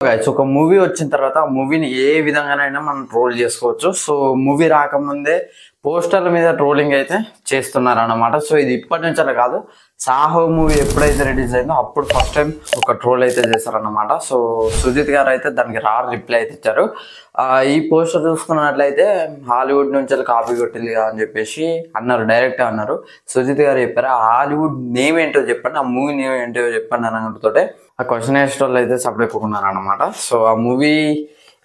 Guys ఒక movie వచ్చిన తర్వాత ఆ మూవీని ఏ విధంగానైనా మనం ట్రోల్ చేసుకోవచ్చు. సో మూవీ రాకముందే పోస్టర్ల మీద ట్రోలింగ్ అయితే చేస్తున్నారు అన్నమాట. సో ఇది ఇప్పటి నుంచి అలా కాదు, సాహో మూవీ ఎప్పుడైతే రిలీజ్ అయిందో అప్పుడు ఫస్ట్ టైం ఒక ట్రోల్ అయితే చేశారన్నమాట. సో సుజిత్ గారు అయితే దానికి రిప్లై అయితే ఇచ్చారు. ఈ పోస్టర్ చూసుకున్నట్లయితే హాలీవుడ్ నుంచి కాపీ కొట్టింది అని చెప్పేసి అన్నారు, డైరెక్ట్గా అన్నారు. సుజిత్ గారు చెప్పారు హాలీవుడ్ నేమ్ ఏంటో చెప్పండి, ఆ మూవీ నేమ్ ఏంటో చెప్పండి అని అనడంతో ఆ క్వశ్చన్ వేసేటోళ్ళు అయితే సపరేక్కున్నారు అనమాట. సో ఆ మూవీ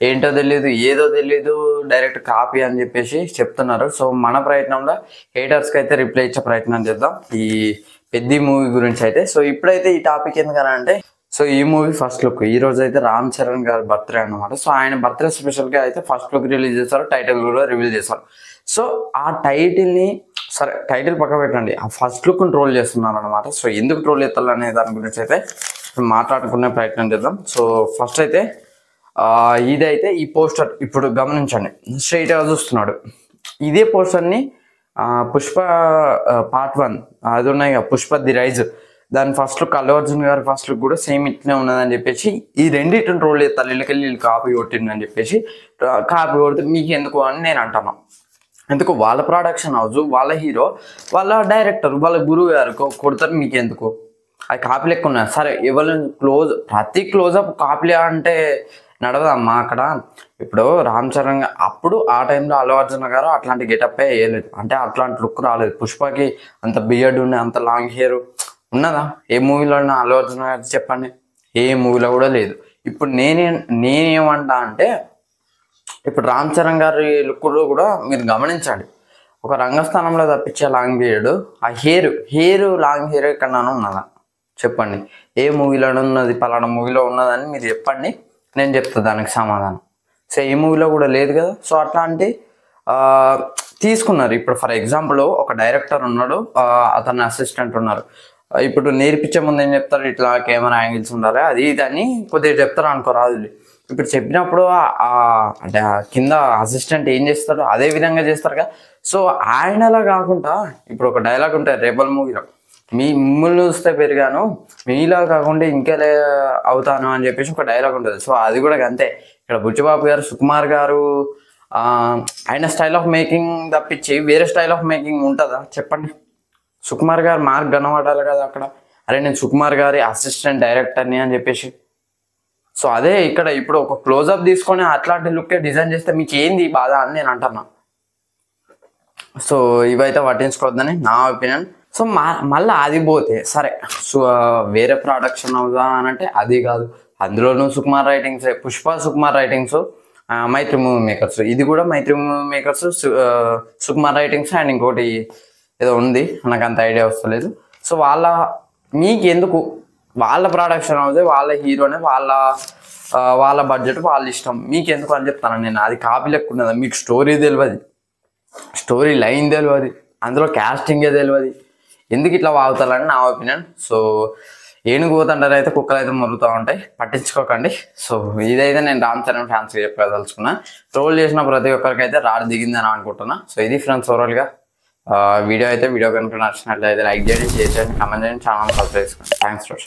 ఏంటో తెలియదు, ఏదో తెలియదు, డైరెక్ట్ కాపీ అని చెప్పేసి చెప్తున్నారు. సో మన ప్రయత్నంలో హేటర్స్కి అయితే రిప్లై ఇచ్చే ప్రయత్నం చేద్దాం ఈ పెద్ద మూవీ గురించి అయితే. సో ఇప్పుడైతే ఈ టాపిక్ ఎందుకనంటే, సో ఈ మూవీ ఫస్ట్ లుక్ ఈ రోజు అయితే రామ్ చరణ్ గారి బర్త్డే అనమాట. సో ఆయన బర్త్డే స్పెషల్గా అయితే ఫస్ట్ లుక్ రిలీజ్ చేస్తారు, టైటిల్ కూడా రివీల్ చేస్తారు. సో ఆ టైటిల్ని సరే టైటిల్ పక్క పెట్టండి, ఆ ఫస్ట్ లుక్ని ట్రోల్ చేస్తున్నారు అనమాట. సో ఎందుకు ట్రోల్ చేస్తారు అనే దాని గురించి అయితే మాట్లాడుకునే ప్రయత్నం చేద్దాం. సో ఫస్ట్ అయితే ఇదైతే ఈ పోస్టర్ ఇప్పుడు గమనించండి, స్ట్రైట్గా చూస్తున్నాడు. ఇదే పోస్టర్ని పుష్ప పార్ట్ 1 అది ఉన్నాయి కదా, పుష్ప ది రైజ్, దాని ఫస్ట్ లుక్ అల్లు అర్జున్ గారి ఫస్ట్ లుక్ కూడా సేమ్ ఇట్లనే ఉన్నదని చెప్పేసి ఈ రెండింటిని ట్రోల్ చేస్తారు. వీళ్ళు కాపీ కొట్టిందని చెప్పేసి కాపీ కొడితే మీకు ఎందుకు అని నేను అంటున్నాను. ఎందుకు వాళ్ళ ప్రొడక్షన్ హౌస్, వాళ్ళ హీరో, వాళ్ళ డైరెక్టర్, వాళ్ళ గురువు గారు కొడతారు, మీకు ఎందుకు? అది కాపీ లెక్క ఉన్నాయి. సరే ఎవరు ప్రతి క్లోజప్ కాపీ అంటే నడవదమ్మా అక్కడ. ఇప్పుడు రామ్ చరణ్ అప్పుడు ఆ టైంలో అల్లు అర్జున్ గారు అట్లాంటి గెటప్పే వేయలేదు, అంటే అట్లాంటి లుక్ రాలేదు. పుష్పకి అంత బియర్డ్ ఉండే, అంత లాంగ్ హెయిర్ ఉన్నదా ఏ మూవీలో ఉన్నా? అల్లు అర్జున్ గారు చెప్పండి, ఏ మూవీలో కూడా లేదు. ఇప్పుడు నేనేమంటా అంటే, ఇప్పుడు రామ్ చరణ్ గారి లుక్లో కూడా మీరు గమనించండి, ఒక రంగస్థానంలో తప్పించే లాంగ్ బియర్డ్, ఆ హెయిర్ లాంగ్ హెయిర్ ఎక్కడన్నా ఉన్నదా చెప్పండి? ఏ మూవీలో ఉన్నది? పలానా మూవీలో ఉన్నదని మీరు చెప్పండి, నేను చెప్తా దానికి సమాధానం. సో ఏ మూవీలో కూడా లేదు కదా. సో అట్లాంటి తీసుకున్నారు. ఇప్పుడు ఫర్ ఎగ్జాంపుల్ ఒక డైరెక్టర్ ఉన్నాడు, అతని అసిస్టెంట్ ఉన్నారు. ఇప్పుడు నేర్పించే ముందు ఏం చెప్తారు, ఇట్లా కెమెరా యాంగిల్స్ ఉండాలి అది ఇది అని కొద్దిగా చెప్తారు అనుకో రాదు. ఇప్పుడు చెప్పినప్పుడు అంటే కింద అసిస్టెంట్ ఏం చేస్తాడు అదే విధంగా చేస్తారు కదా. సో ఆయనలా కాకుండా ఇప్పుడు ఒక డైలాగ్ ఉంటుంది రెబల్ మూవీలో, మిమ్మల్ని చూస్తే పెరిగాను, మీలా కాకుండా ఇంకెలా అవుతాను అని చెప్పేసి ఒక డైలాగ్ ఉంటుంది. సో అది కూడా అంతే. ఇక్కడ బుచ్చిబాబు గారు, సుకుమార్ గారు ఆయన స్టైల్ ఆఫ్ మేకింగ్ తప్పించి వేరే స్టైల్ ఆఫ్ మేకింగ్ ఉంటుందా చెప్పండి? సుకుమార్ గారు మార్క్ కనబడాలి కదా అక్కడ, అరే నేను సుకుమార్ గారి అసిస్టెంట్ డైరెక్టర్ని అని చెప్పేసి. సో అదే ఇక్కడ ఇప్పుడు ఒక క్లోజప్ తీసుకొని అట్లాంటి లుక్కే డిజైన్ చేస్తే మీకు ఏంది బాధ అని నేను అంటున్నా. సో ఇవైతే పట్టించుకోవద్దని నా ఒపీనియన్. సో మళ్ళీ అది పోతే సరే, సో వేరే ప్రొడక్షన్ అవుదా అని అంటే అది కాదు, అందులోనూ Sukumar writings, Pushpa Sukumar writings, Mythri movie makers, ఇది కూడా Mythri movie makers, Sukumar writings and ఇంకోటి ఏదో ఉంది నాకు అంత ఐడియా వస్తలేదు. సో మీకు ఎందుకు? వాళ్ళ ప్రొడక్షన్ హౌస్, వాళ్ళ హీరోనే, వాళ్ళ బడ్జెట్, వాళ్ళ ఇష్టం, మీకు ఎందుకు అని చెప్తాను నేను. అది కాపీ లెక్క ఉన్నది, మీకు స్టోరీ తెలియదు, స్టోరీ లైన్ తెలియదు, అందులో క్యాస్టింగే తెలియదు, ఎందుకు ఇట్లా వాగుతారని నా ఒపీనియన్. సో ఏనుగు పోతుంటారు అయితే కుక్కలు అయితే మొరుగుతూ ఉంటాయి, పట్టించుకోకండి. సో ఇదైతే నేను రామ్ చరణ్ ఫ్యాన్స్కి చెప్పదలుచుకున్నా. ట్రోల్ చేసిన ప్రతి ఒక్కరికి అయితే దిగిందని అనుకుంటున్నా. సో ఇది ఫ్రెండ్స్ ఓవరాల్గా వీడియో కనుక నచ్చినట్లయితే లైక్ చేయండి, షేర్ చేయండి, కామెంట్ చేయండి, ఛానల్ సబ్స్క్రైబ్ చేసుకోండి. థ్యాంక్స్.